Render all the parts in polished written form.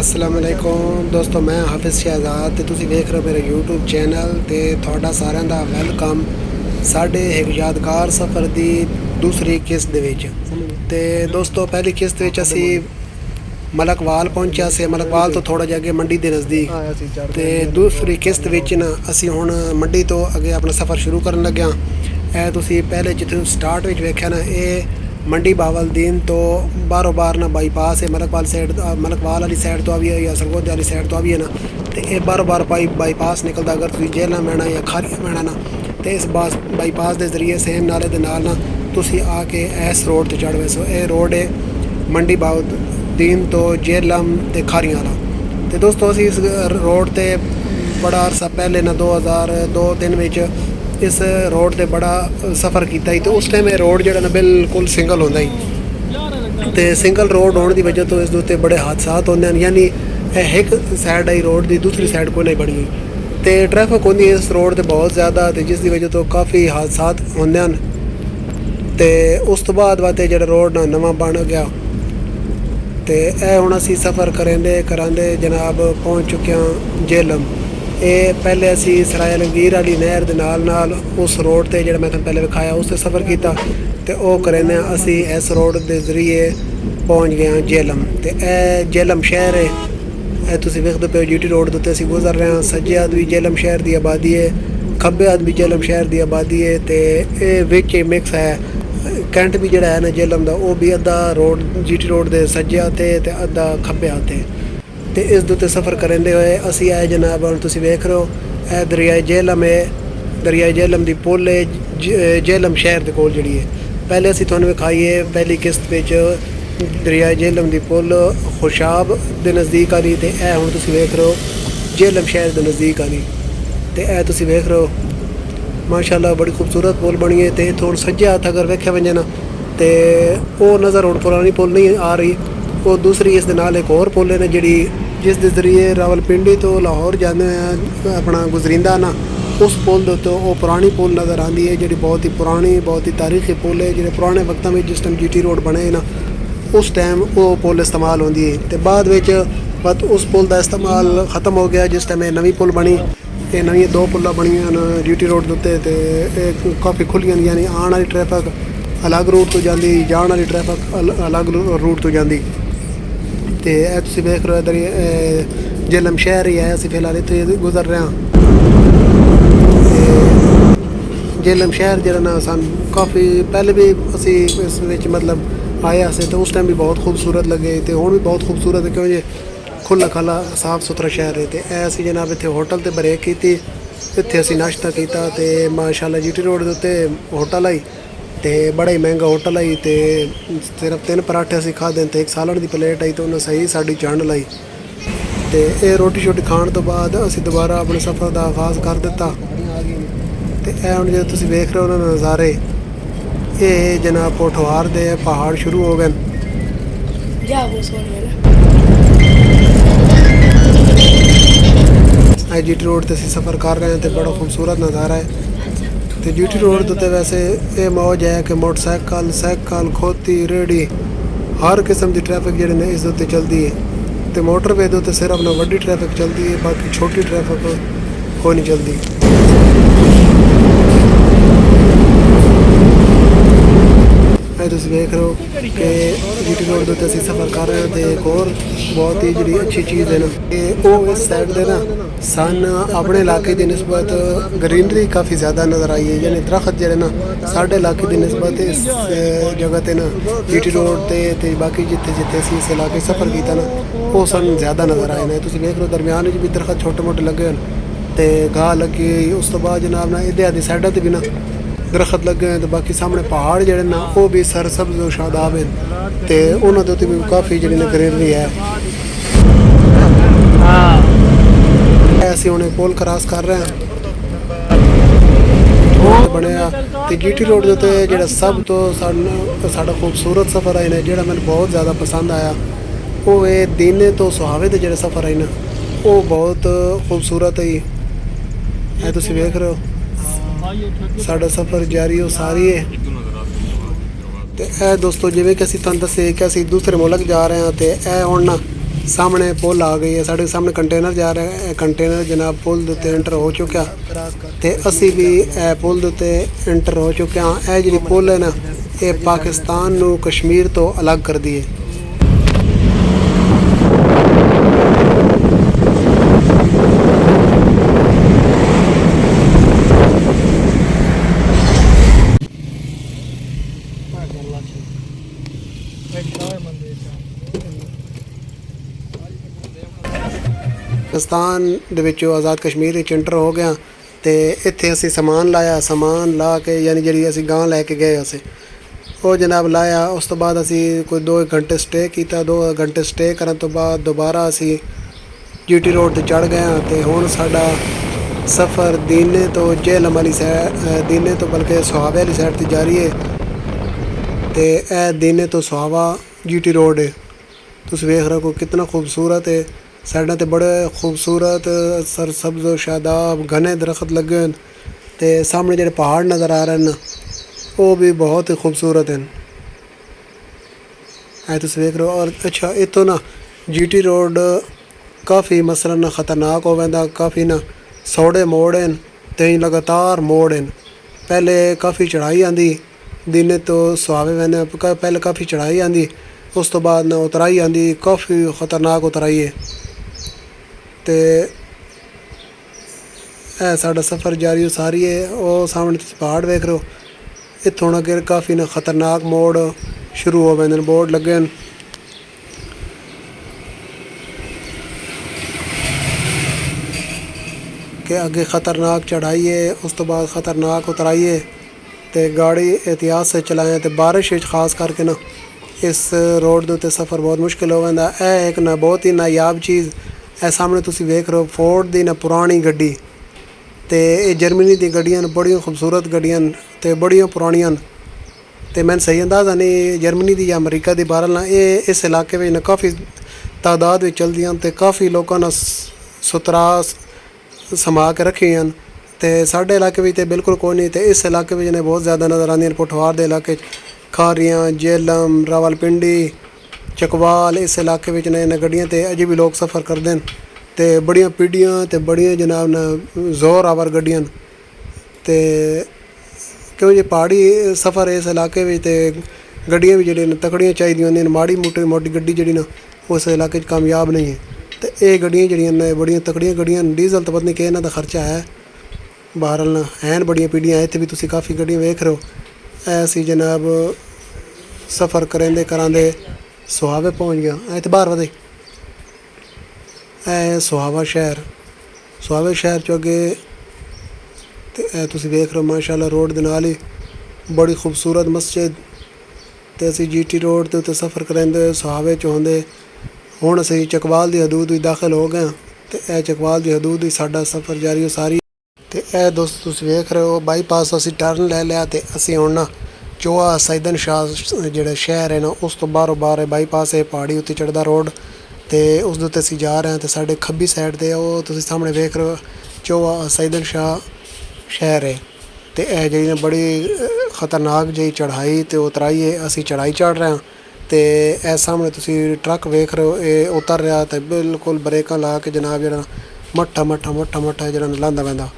अस्सलाम वालेकुम दोस्तों, मैं हाफिज़ शहजाद ते तुसी वेख रहे हो मेरा यूट्यूब चैनल ते तुहाडा सारिਆਂ ਦਾ ਵੈਲਕਮ ਸਾਡੇ ਇੱਕ ਯਾਦਗਾਰ ਸਫ਼ਰ ਦੀ ਦੂਸਰੀ ਕਿਸ਼ਤ ਦੇ ਵਿੱਚ। ਤੇ ਦੋਸਤੋ, ਪਹਿਲੀ ਕਿਸ਼ਤ ਵਿੱਚ ਅਸੀਂ ਮਲਕਵਾਲ ਪਹੁੰਚਿਆ ਸੀ। ਮਲਕਵਾਲ ਤੋਂ ਥੋੜਾ ਜਿਹਾ ਅੱਗੇ ਮੰਡੀ ਦੇ ਨਜ਼ਦੀਕ। ਤੇ ਦੂਸਰੀ ਕਿਸ਼ਤ ਵਿੱਚ ਨਾ ਅਸੀਂ ਹੁਣ ਮੰਡੀ ਤੋਂ ਅੱਗੇ ਆਪਣਾ ਸਫ਼ਰ ਸ਼ੁਰੂ ਕਰਨ ਲੱਗਿਆ। ਇਹ ਤੁਸੀਂ ਪਹਿਲੇ ਜਿੱਥੇ ਸਟਾਰਟ ਵਿੱਚ ਵੇਖਿਆ ਨਾ, ਇਹ ਮੰਡੀ ਬਾਵਲਦੀਨ ਤੋਂ ਬਾਹਰੋਂ ਬਾਹਰ ਨਾ ਬਾਈਪਾਸ ਹੈ। ਮਲਕਵਾਲ ਸਾਈਡ, ਮਲਕਵਾਲ ਵਾਲੀ ਸਾਈਡ ਤੋਂ ਵੀ ਹੈ ਜਾਂ ਸਰਗੋਦ ਵਾਲੀ ਸਾਈਡ ਤੋਂ ਵੀ ਹੈ ਨਾ, ਤੇ ਇਹ ਬਾਹਰੋਂ ਬਾਹਰ ਬਾਈਪਾਸ ਨਿਕਲਦਾ। ਅਗਰ ਤੁਸੀਂ ਜੇਲਾਂ ਮੈਣਾ ਜਾਂ ਖਾਰੀਆਂ ਮੈਣਾ ਨਾ, ਤੇ ਇਸ ਬਾਈਪਾਸ ਦੇ ਜ਼ਰੀਏ ਸੇਮ ਨਾਲੇ ਦੇ ਨਾਲ ਨਾ ਤੁਸੀਂ ਆ ਕੇ ਇਸ ਰੋਡ ਤੇ ਚੜ੍ਹ ਵੈਸੋ। ਇਹ ਰੋਡ ਹੈ ਮੰਡੀ ਬਾਵਲਦੀਨ ਤੋਂ ਜੇਲਮ ਤੇ ਖਾਰੀਆਂ ਵਾਲਾ। ਤੇ ਦੋਸਤੋ, ਅਸੀਂ ਇਸ ਰੋਡ ਤੇ ਬੜਾ ਅਰਸਾ ਪਹਿਲੇ ਨਾ 2002-03 ਵਿੱਚ इस रोड ते बड़ा सफ़र किया। तो उस टाइम रोड जो ना बिल्कुल सिंगल होंदा ही, तो सिंगल रोड होने की वजह तो इस उत्ते बड़े हादसात होंदे हैं। यानी एक साइड आई रोड की, दूसरी साइड कोई नहीं बनी हुई, तो ट्रैफिक होंदी है इस रोड ते बहुत ज़्यादा, तो जिस की वजह तो काफ़ी हादसात होंदे हैं। तो उस तो बाद जो रोड ना नवा बन गया, तो यह हुण असीं सफ़र करांदे जनाब पहुँच चुके हैं जेलम। ਇਹ ਪਹਿਲੇ ਅਸੀਂ ਸਰਾਏ ਲੰਗੀਰ ਵਾਲੀ ਨਹਿਰ ਦੇ ਨਾਲ ਉਸ ਰੋਡ ਤੇ ਜਿਹੜਾ ਮੈਂ ਤੁਹਾਨੂੰ ਪਹਿਲੇ ਵਿਖਾਇਆ ਉਸ ਤੇ ਸਫ਼ਰ ਕੀਤਾ, ਤੇ ਉਹ ਕਰਿੰਦੇ ਅਸੀਂ ਇਸ ਰੋਡ ਦੇ ਜ਼ਰੀਏ ਪਹੁੰਚ ਗਏ ਹਾਂ ਜੇਲਮ। ਤੇ ਇਹ ਜੇਲਮ ਸ਼ਹਿਰ ਹੈ। ਇਹ ਤੁਸੀਂ ਵੇਖਦੇ ਪਏ ਜੀਟੀ ਰੋਡ ਦੇ ਉੱਤੇ ਅਸੀਂ ਗੁਜ਼ਰ ਰਹੇ ਹਾਂ। ਸੱਜੇ ਹੱਥ ਵੀ ਜੇਲਮ ਸ਼ਹਿਰ ਦੀ ਆਬਾਦੀ ਹੈ, ਖੱਬੇ ਹੱਥ ਵੀ ਜੇਲਮ ਸ਼ਹਿਰ ਦੀ ਆਬਾਦੀ ਹੈ, ਤੇ ਇਹ ਵਿੱਚ ਹੀ ਮਿਕਸ ਹੈ। ਕੈਂਟ ਵੀ ਜਿਹੜਾ ਹੈ ਨਾ ਜੇਲਮ ਦਾ, ਉਹ ਵੀ ਅੱਧਾ ਰੋਡ ਜੀਟੀ ਰੋਡ ਦੇ ਸੱਜੇ ਹੱਥ ਤੇ ਅੱਧਾ ਖੱਬੇ ਹੱਥ ਹੈ। तो इस दे सफ़र करेंदे हुए असी आए जनाब, हम तुसी वेख रहे हो यह दरियाए जेलम है। दरियाए जेलम की पुल है जेलम शहर के कोल जी है। पहले असी तुहानूं विखाई है पहली किस्त विच दरियाए जेलम की पुल खुशाब के नज़दीक वाली, तो यह हुण तुसी वेख रहे हो जेलम शहर के नज़दीक वाली। तो यह तुसी वेख रहे हो माशाअल्लाह बड़ी खूबसूरत पुल बनी है। तो इत्थों सज्जे हत्थ अगर वेख्या वंजे ना, तो वो नज़र हुण पुरानी पुल नहीं आ रही, वो दूसरी इस दे नाल एक होर पुल है ना जी, जिस दे जरिए रावलपिंडी तो लाहौर जाने अपना गुजरिंदा ना, उस पुल दे तो वो पुरानी पुल नज़र आती है, जी बहुत ही पुरानी बहुत ही तारीखी पुल है। जो पुराने वक्तों में जिस टाइम जीटी रोड बने ना, उस टाइम वो पुल इस्तेमाल होती है। तो बाद में उस पुल का इस्तेमाल ख़त्म हो गया जिस टाइम नवी पुल बनी। ये नवी दो पुल्लां बनियां जीटी रोड के उत्ते, काफ़ी खुलियां, यानी आने वाली ट्रैफिक अलग रूट तो जाती, जाने वाली ट्रैफिक अलग रूट तो जाती। तो यह तुम वेख रहे हो इधर जेलम शहर ही है। असी फिलहाल इतने गुजर रहे हैं। जेलम शहर जो ना सन काफ़ी पहले भी असी इस मतलब आए से, तो उस टाइम भी बहुत खूबसूरत लगे, तो हुण भी बहुत खूबसूरत है, क्योंकि खुला खाला साफ सुथरा शहर है। तो असी जनाब इतने होटल ते ब्रेक की, इतने असी नाश्ता किया, तो माशाअल्लाह जीटी रोड के उत्ते होटल आई, तो बड़ा ही महंगा होटल आई। तो सिर्फ 3 पराठे असी खाधे, तो एक सालन की प्लेट आई, तो उन्हें सही साड़ी चंड लाई। तो ये रोटी शोटी खाने तो बाद असी दोबारा अपने सफ़र का आगाज़ कर दिता। तो यह हम जो तुम वेख रहे हो ना नज़ारे, ये जनाब पोठवार दे पहाड़ शुरू हो गए। जीटी रोड से असी सफ़र कर रहे हैं, तो बड़ा खूबसूरत नज़ारा है। तो जीटी रोड तो वैसे ये मौज है कि मोटरसाइकिल साइकिल खोती रेहड़ी हर किस्म की ट्रैफिक जी ने इस उत्ते चलती है। तो मोटरवे के उत्ते सिर्फ ना वड्डी ट्रैफिक चलती है, बाकी छोटी ट्रैफिक कोई नहीं चलती। तुम वेख रहे हो कि जीटी रोड के उत्ते असीं सफ़र कर रहे हैं। तो एक और बहुत ही जी अच्छी चीज़ है ना, कि वो इस साइड से ना सन अपने इलाके की नस्बत ग्रीनरी काफ़ी ज़्यादा नज़र आई है। यानी दरख्त जो ना साढ़े इलाके की नस्बत इस जगह पर ना जीटी रोड ते बाकी जिथे जिथे असीं इस इलाके सफ़र किया ना, वो सन ज़्यादा नज़र आए हैं। तुम वेख रहे हो दरम्यान भी दरख्त छोटे मोटे लगे हैं, तो घाह लगी। उस तो बाद जनाब ना इधर आदि साइडों पर भी ना दरख्त लगे हैं। तो बाकी सामने पहाड़ जड़े ना वो भी सरसब्ज और शादाब हैं, तो उन्होंने तो भी काफ़ी जी ग्रीनरी है। ऐसे उन्हें पुल क्रॉस कर रहे हैं बनया। तो जीटी रोड के उत्ते जो सब तो साड़ा खूबसूरत सफ़र आए ना, जो मैंने बहुत ज़्यादा पसंद आया, वो ये दीने तो सुहावे के जो सफ़र आए ना, वो बहुत खूबसूरत है। ये तुम वेख रहे हो साड़ा सफ़र जारी हो सारी है। तो यह दोस्तों जिवें कि असीं तुहानूं दस्सिआ कि असीं दूसरे मुल्क जा रहे हैं, तो यह हुण ना ਸਾਹਮਣੇ ਪੁਲ ਆ ਗਈ ਹੈ, ਸਾਡੇ ਸਾਹਮਣੇ ਕੰਟੇਨਰ ਜਾ ਰਿਹਾ ਹੈ। ਇਹ ਕੰਟੇਨਰ ਜਨਾਬ ਪੁਲ ਦੇ ਉੱਤੇ ਐਂਟਰ ਹੋ ਚੁੱਕਿਆ ਤੇ ਅਸੀਂ ਵੀ ਇਹ ਪੁਲ ਦੇ ਉੱਤੇ ਐਂਟਰ ਹੋ ਚੁੱਕੇ ਹਾਂ। ਇਹ ਜਿਹੜੀ ਪੁਲ ਹੈ ਨਾ, ਇਹ ਪਾਕਿਸਤਾਨ ਨੂੰ ਕਸ਼ਮੀਰ ਤੋਂ ਅਲੱਗ ਕਰਦੀ ਹੈ। ਪਾਕਿਸਤਾਨ ਦੇ ਵਿੱਚੋਂ ਆਜ਼ਾਦ ਕਸ਼ਮੀਰ ਵਿੱਚ ਐਂਟਰ ਹੋ ਗਿਆ ਤੇ ਇੱਥੇ ਅਸੀਂ ਸਮਾਨ ਲਾਇਆ। ਸਮਾਨ ਲਾ ਕੇ ਯਾਨੀ ਜਿਹੜੀ ਅਸੀਂ ਗਾਂ ਲੈ ਕੇ ਗਏ ਅਸੀਂ ਉਹ ਜਨਾਬ ਲਾਇਆ। ਉਸ ਤੋਂ ਬਾਅਦ ਅਸੀਂ ਕੋਈ 2 ਘੰਟੇ ਸਟੇ ਕੀਤਾ। 2 ਘੰਟੇ ਸਟੇ ਕਰਨ ਤੋਂ ਬਾਅਦ ਦੁਬਾਰਾ ਅਸੀਂ GT ਰੋਡ ਤੇ ਚੜ੍ਹ ਗਏ ਤੇ ਹੁਣ ਸਾਡਾ ਸਫ਼ਰ ਦੀਨੇ ਤੋਂ ਜੇਹਲਮ ਵਾਲੀ ਸਾਈਡ, ਦੀਨੇ ਤੋਂ ਬਲਕਿ ਸੁਹਾਵੇ ਵਾਲੀ ਸਾਈਡ ਤੇ ਜਾਰੀ ਹੈ। ਤੇ ਇਹ ਦੀਨੇ ਤੋਂ ਸੁਹਾਵਾ GT रोड है। तुम वेख रहे हो कितना खूबसूरत है। साइडों ते बड़े खूबसूरत सरसब्ज शादाब घने दरख्त लगे हैं ते सामने जो पहाड़ नज़र आ रहे हैं वो भी बहुत ही खूबसूरत हैं। तुम वेख रहे हो। और अच्छा इतों ना GT रोड काफ़ी मसलन ख़तरनाक हो वैंदा, काफ़ी ना सौड़े मोड़ हैं ते लगातार मोड़ हैं। पहले काफ़ी चढ़ाई आंदी दिने तो सुहावे वैंदे, पहले काफ़ी चढ़ाई आंदी, उस तो बाद ना उतराई आंदी, काफ़ी ख़तरनाक उतराई है। तो साडा सफ़र जारी सारी है। वो सामने तुसीं पहाड़ वेख रहे हो, इत्थों अगे काफ़ी ना ख़तरनाक मोड़ शुरू हो वैंदे, बोर्ड लगे हैं कि अगे ख़तरनाक चढ़ाई है, उस तो बाद ख़तरनाक उतराई है। तो गाड़ी एहतियात से चलाएं। तो बारिश खास करके ना इस रोड के उत्ते सफ़र बहुत मुश्किल हो जाता है। एक ना बहुत ही नायाब चीज़ है सामने तुसीं वेख रहे हो, फोर्ड की ना पुरानी गड्डी। तो ये जर्मनी दी गड्डियां बड़ी खूबसूरत गड्डियां तो बड़ियां पुरानियां। तो मैंने सही अंदाज़ा नहीं जर्मनी दी या अमरीका दी, बहरहाल ना ये इस इलाके में ना काफ़ी तादाद में चलदियां ते काफ़ी लोगों ने सुतरा समा के रखी हैं। तो साढ़े इलाके में तो बिल्कुल कोई नहीं। तो इस इलाके में जिन्हें बहुत ज़्यादा नज़र आती पुठवार के इलाके खारियां, जेलम, रावलपिंडी, चकवाल, इस इलाके में इन्हें गड्डियां तो अजे भी लोग सफ़र करते हैं। तो बड़ियां पीढ़ियां तो बड़ियां जनाब न जोर आवर गड्डियां। तो क्यों जी पहाड़ी सफ़र इस इलाके में तो गड्डियां भी जी तकड़ियां चाहिए होंदियां, माड़ी मोटी गड्डी जी ना उस इलाके कामयाब नहीं है। तो ये गड्डियां जड़ियां ने बड़ियां तकड़ियां गड्डियां, डीजल तो पता नहीं कि इन्हां दा खर्चा है, बहरहाल ना हैं बड़ियां पीढ़ियां। इत्थे भी तुसीं काफ़ी गड्डियां वेख रहे हो। ऐसी जनाब सफ़र करेंदे करांदे सुहावे पहुँच गया। इत्थे बाहर वधे सुहावा शहर, सुहावे शहर चो अगे तो तुसीं वेख रहे हो माशाअल्लाह रोड दे नाल ही बड़ी खूबसूरत मस्जिद। तो असीं GT रोड के उत्ते सफ़र करेंदे सुहावे च होंदे हुण असीं चकवाल की हदूद में दाखिल हो गए। तो यह चकवाल की हदूद ही साडा सफ़र जारी सारी। तो यह दोस्त तुसीं वेख रहे हो बाईपास असीं टर्न ले लिया। तो असीं हुण ना चोआ सैदन शाह जिहड़ा शहर है ना उस तो बाहरों बाहर बाईपास है, पहाड़ी उत्ते चढ़दा रोड। तो उस दे उत्ते असीं जा रहे हैं। तो साडे खब्बी साइड ते वो तुसीं सामने वेख रहे हो चोआ सैदन शाह शहर है। तो यह जी बड़ी ख़तरनाक जी चढ़ाई तो उतराई है, असीं चढ़ाई चढ़ रहे हैं। तो यह सामने तुसीं ट्रक वेख रहे हो ये उतर रहा। तो बिल्कुल ब्रेकां ला के जनाब जरा मट्ठा मट्ठा मट्ठा मट्ठा जरा लांदा वैंदा।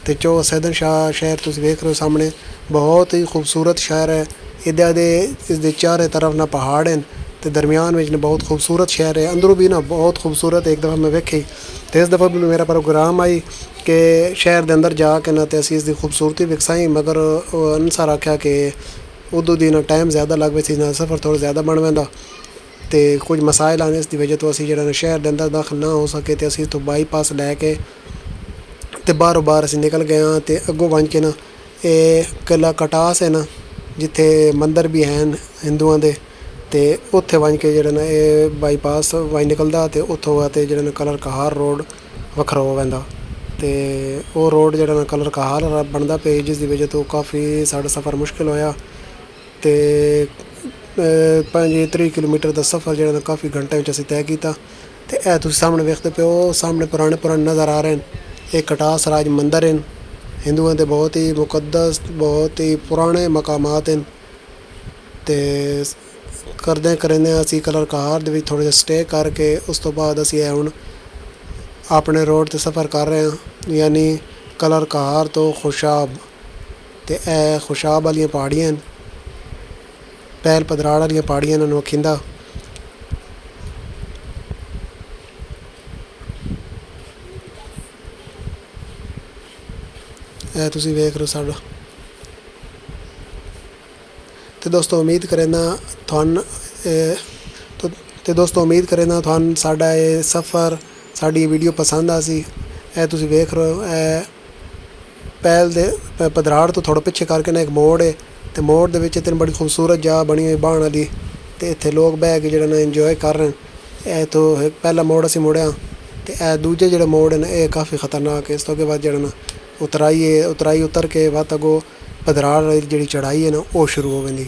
तो चो सैदन शाह शहर तुसीं वेख रहे हो सामने, बहुत ही खूबसूरत शहर है। इधर दे इसके चारे तरफ ना पहाड़ हैं तो दरमियान में बहुत खूबसूरत शहर है। अंदरों भी ना बहुत खूबसूरत एक दफ़ा मैं वेखी। तो इस दफ़ा भी मेरा प्रोग्राम आई कि शहर के अंदर जाके ना तो असीं इसकी खूबसूरती विकसाई, मगर अनसार आख्या कि उदों दी ना टाइम ज़्यादा लग पे ना सफ़र थोड़ा ज़्यादा बन वैंदा। तो कुछ मसाइल आने इसकी वजह तो असीं जिहड़ा शहर के अंदर दाखिल ना हो सके। तो असीं तो बाईपास लैके तो बाहरों बाहर असीं निकल गए हाँ। तो अगों बन के ना ये किला कटास है ना जिथे मंदिर भी हैं हिंदुओं के। तो उत्थे बन के जिहड़ा ना ये बाईपास वाई निकलदा तो उत्थों तो जिहड़ा ना कलर कहार रोड वखरा हो वैंदा। तो वो रोड जिहड़ा ना कलर कहार बनदा पे जिसकी वजह तो काफ़ी साडा सफ़र मुश्किल होया। तो 25-30 किलोमीटर का सफ़र जिहड़ा ना काफ़ी घंटे में असीं तय किया। तो यह तुसीं सामने वेखदे पे हो सामने पुराने नज़र आ रहे हैं ये कटास राज मंदिर हैं हिंदुओं के, बहुत ही मुकद्दस बहुत ही पुराने मकामात हैं। तो ਕਰਦੇ ਅਸੀਂ ਕਲਰ ਕਾਰ ਦੇ ਵਿੱਚ ਥੋੜ੍ਹਾ ਜਿਹਾ ਸਟੇ ਕਰਕੇ ਉਸ ਤੋਂ ਬਾਅਦ ਅਸੀਂ ਇਹ ਹੁਣ ਆਪਣੇ ਰੋਡ 'ਤੇ ਸਫ਼ਰ ਕਰ ਰਹੇ ਹਾਂ, ਯਾਨੀ ਕਲਰ ਕਾਰ ਤੋਂ ਖੁਸ਼ਾਬ। ਤੇ ਇਹ ਖੁਸ਼ਾਬ ਵਾਲੀਆਂ ਪਹਾੜੀਆਂ, ਪਹਿਲ ਪਦਰਾੜ ਵਾਲੀਆਂ ਪਹਾੜੀਆਂ ਇਹਨਾਂ ਨੂੰ ਵਖਿੰਦਾ। ਇਹ ਤੁਸੀਂ ਵੇਖ ਰਹੇ ਹੋ ਸਾਡਾ। ਤੇ ਦੋਸਤੋ ਉਮੀਦ ਕਰਨਾ ਤੁਹਾਨੂੰ ਤੁਹਾਨੂੰ ਸਾਡਾ ਇਹ ਸਫ਼ਰ, ਸਾਡੀ ਵੀਡੀਓ ਪਸੰਦ ਆ ਸੀ। ਇਹ ਤੁਸੀਂ ਵੇਖ ਰਹੇ ਹੋ, ਇਹ ਪਹਿਲ ਦੇ ਪਦਰਾੜ ਤੋਂ ਥੋੜ੍ਹਾ ਪਿੱਛੇ ਕਰਕੇ ਨਾ ਇੱਕ ਮੋੜ ਹੈ, ਤੇ ਮੋੜ ਦੇ ਵਿੱਚ ਇੱਥੇ ਬੜੀ ਖੂਬਸੂਰਤ ਜਗ੍ਹਾ ਬਣੀ ਹੋਈ ਬਾਣ ਵਾਲੀ, ਤੇ ਇੱਥੇ ਲੋਕ ਬਹਿ ਕੇ ਜਿਹੜਾ ਨਾ ਇੰਜੋਏ ਕਰ ਰਹੇ ਨੇ। ਇਹ ਤੋਂ ਪਹਿਲਾ ਮੋੜ ਅਸੀਂ ਮੁੜਿਆ, ਤੇ ਇਹ ਦੂਜੇ ਜਿਹੜੇ ਮੋੜ ਨੇ ਇਹ ਕਾਫੀ ਖਤਰਨਾਕ ਹੈ। ਇਸ ਤੋਂ ਅੱਗੇ ਬਾਅਦ ਜਿਹੜਾ ਨਾ ਉਤਰਾਈ ਉਤਰ ਕੇ ਬਾਅਦ ਅੱਗੋਂ ਪਦਰਾੜ ਜਿਹੜੀ ਚੜ੍ਹਾਈ ਹੈ ਨਾ ਉਹ ਸ਼ੁਰੂ ਹੋ ਜਾਂਦੀ।